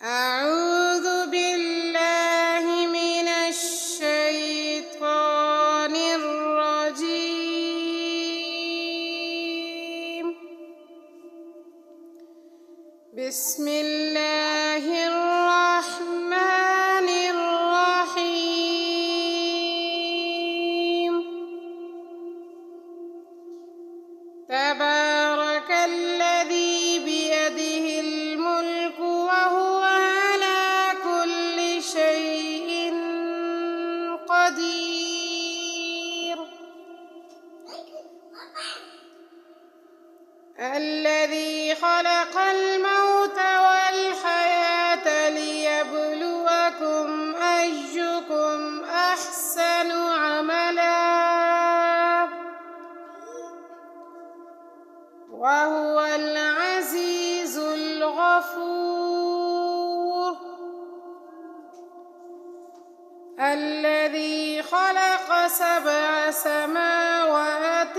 أعوذ بالله من الشيطان الرجيم. بسم الله الرحمن الرحيم. تبارك الذي بيده الملك وهو على كل شيء قدير. الذي خلق الموت والحياة ليبلوكم أيكم أحسن عملا وهو العزيز الغفور. الذي خلق 7 سماوات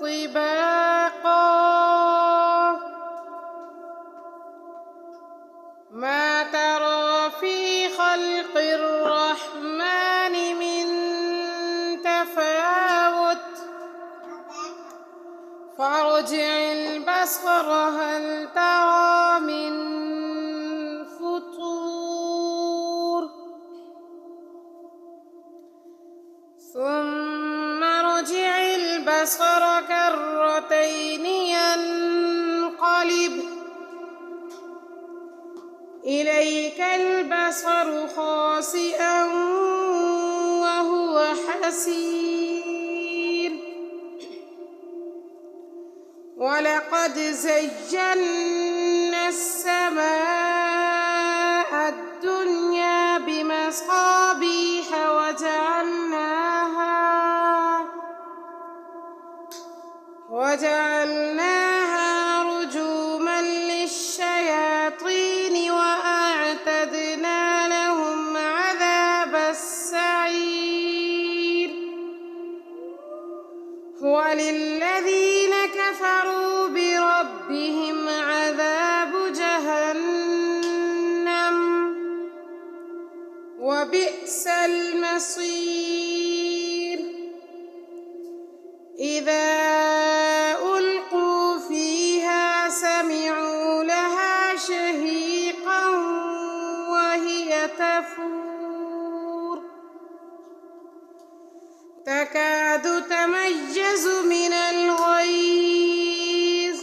طباقا ما ترى في خلق الرحمن من تفاوت فارجع البصر هل ترى من فطور ثم ارجع البصر كرتين ينقلب إليك البصر خاسئا وهو حسير. ولقد زينا السماء الدنيا بمصابيح وجعلناها رجوما للشياطين وأعتدنا لهم عذاب السعير. وللذين كفروا بربهم عذاب جهنم وبئس المصير. إذا ألقوا فيها سمعوا لها شهيقا وهي تفور تكاد تميز من الغيظ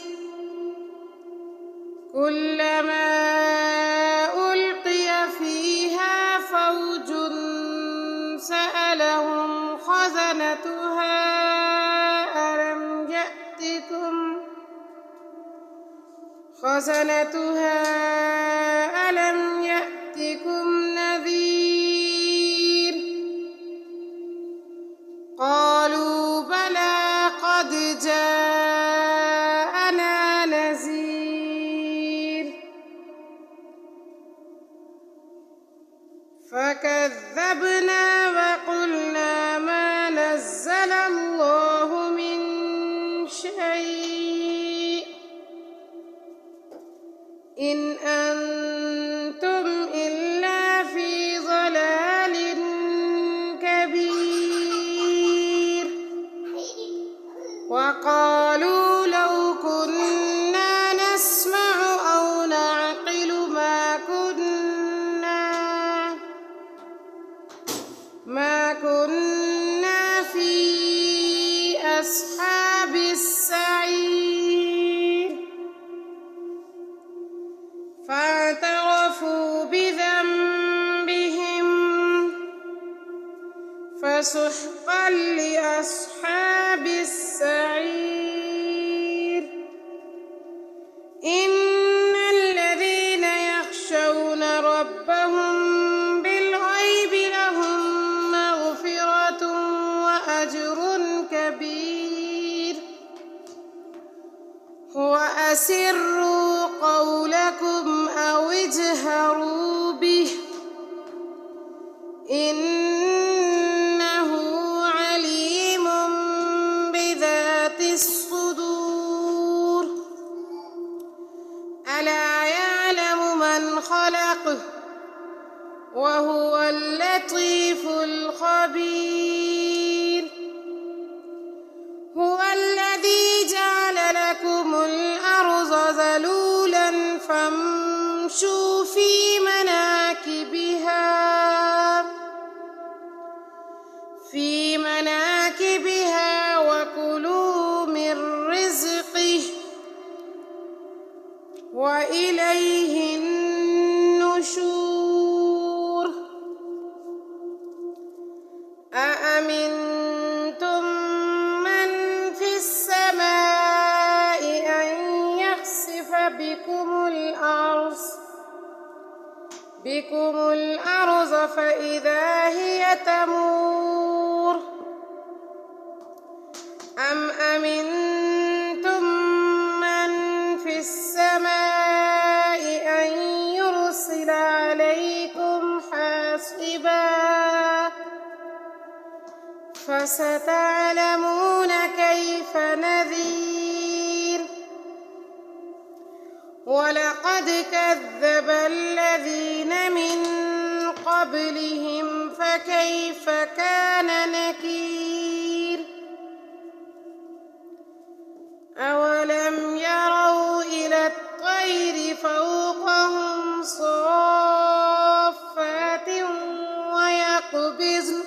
كلما ألقي فيها فوج سألهم خزنتها ألم يأتكم نذير قالوا بلى قد جاءنا نذير فكذبنا وقلنا ما نزل الله من شيء إن أنتم إلا في ضلال كبير. وقالوا لو كنا نسمع أو نعقل ما كنا في أصحاب السعير. فاعترفوا بذنبهم فسحقا لأصحاب السعير. إن الذين يخشون ربهم بالغيب لهم مغفرة وأجر كبير. وأسروا قولكم أو اجهروا به إنه عليم بذات الصدور. ألا يعلم من من خلق وهو اللطيف الخبير هو الذي جعل لكم الأرض ذلولا فامشوا في مناكبها وكلوا من رزقه وإليه النشور أأمنتم من في السماء أن يخسف بكم الأرض فإذا هي تمور أم أمنتم من في السماء أن يرسل عليكم حاصبا فستعلمون كيف نذير ولقد كذب الذين من قبلهم فكيف كان نكير أولم يروا إلى الطير فوقهم صافات ويقبضن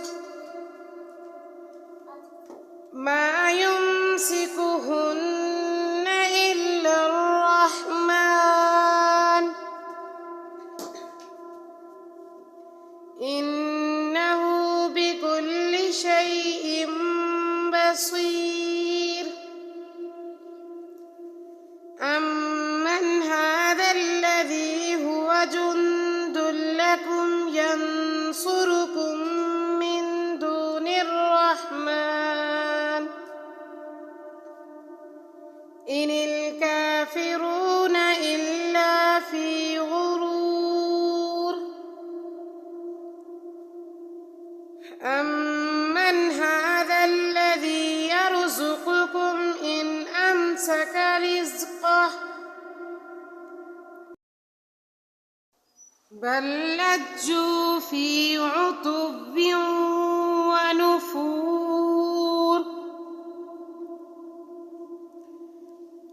ما يمسكهن إلا الرحمن إنه بكل شيء بصير أمن هذا الذي هو جند لكم ينصركم من دون الرحمن إن الكافرون إلا في غرور أمن هذا الذي يرزقكم إن أمسك رزقه بل لجوا في عتب ونفور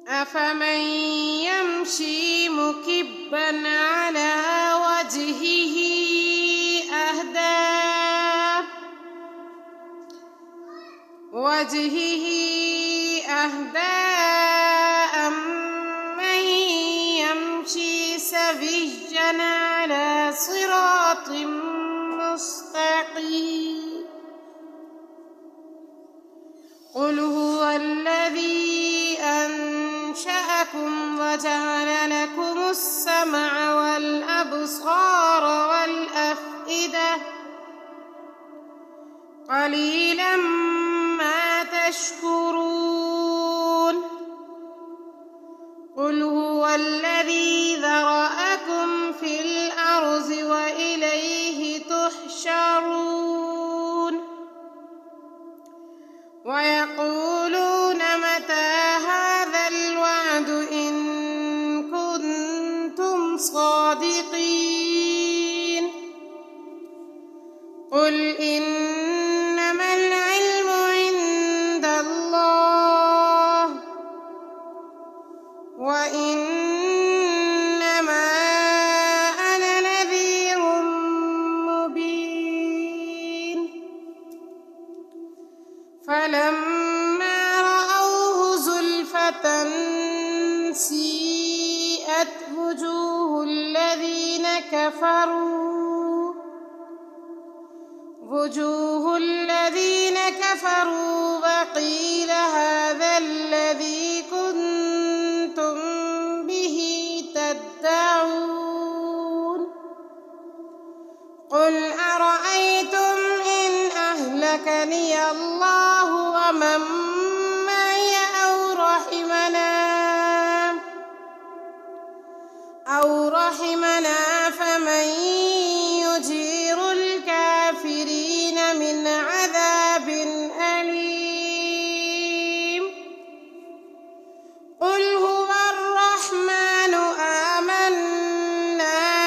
أفمن يمشي مكبا على وجهه أهدى أمن يمشي سويا على صراط مستقيم قل هو الذي أنشأكم وجعل لكم السمع والأبصار والأفئدة قليلا ما تشكرون قل هو الذي ذرأكم في الأرض وإليه تحشرون ويقولون متى هذا الوعد إن كنتم صادقين قل إنما العلم عند الله وإنما أنا نذير مبين فلما رأوه زلفة سيئت وجوه الذين كفروا وقيل هذا الذي كنتم به تدعون قل أرأيتم إن أهلكني الله ومن معي أو رحمنا فمن يجير الكافرين من عذاب أليم قل هو الرحمن آمنا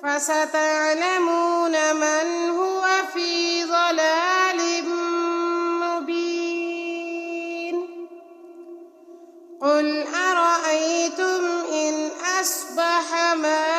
فستعلمون من هو في ضلال مبين قل أرأيتم إن أصبح ماؤكم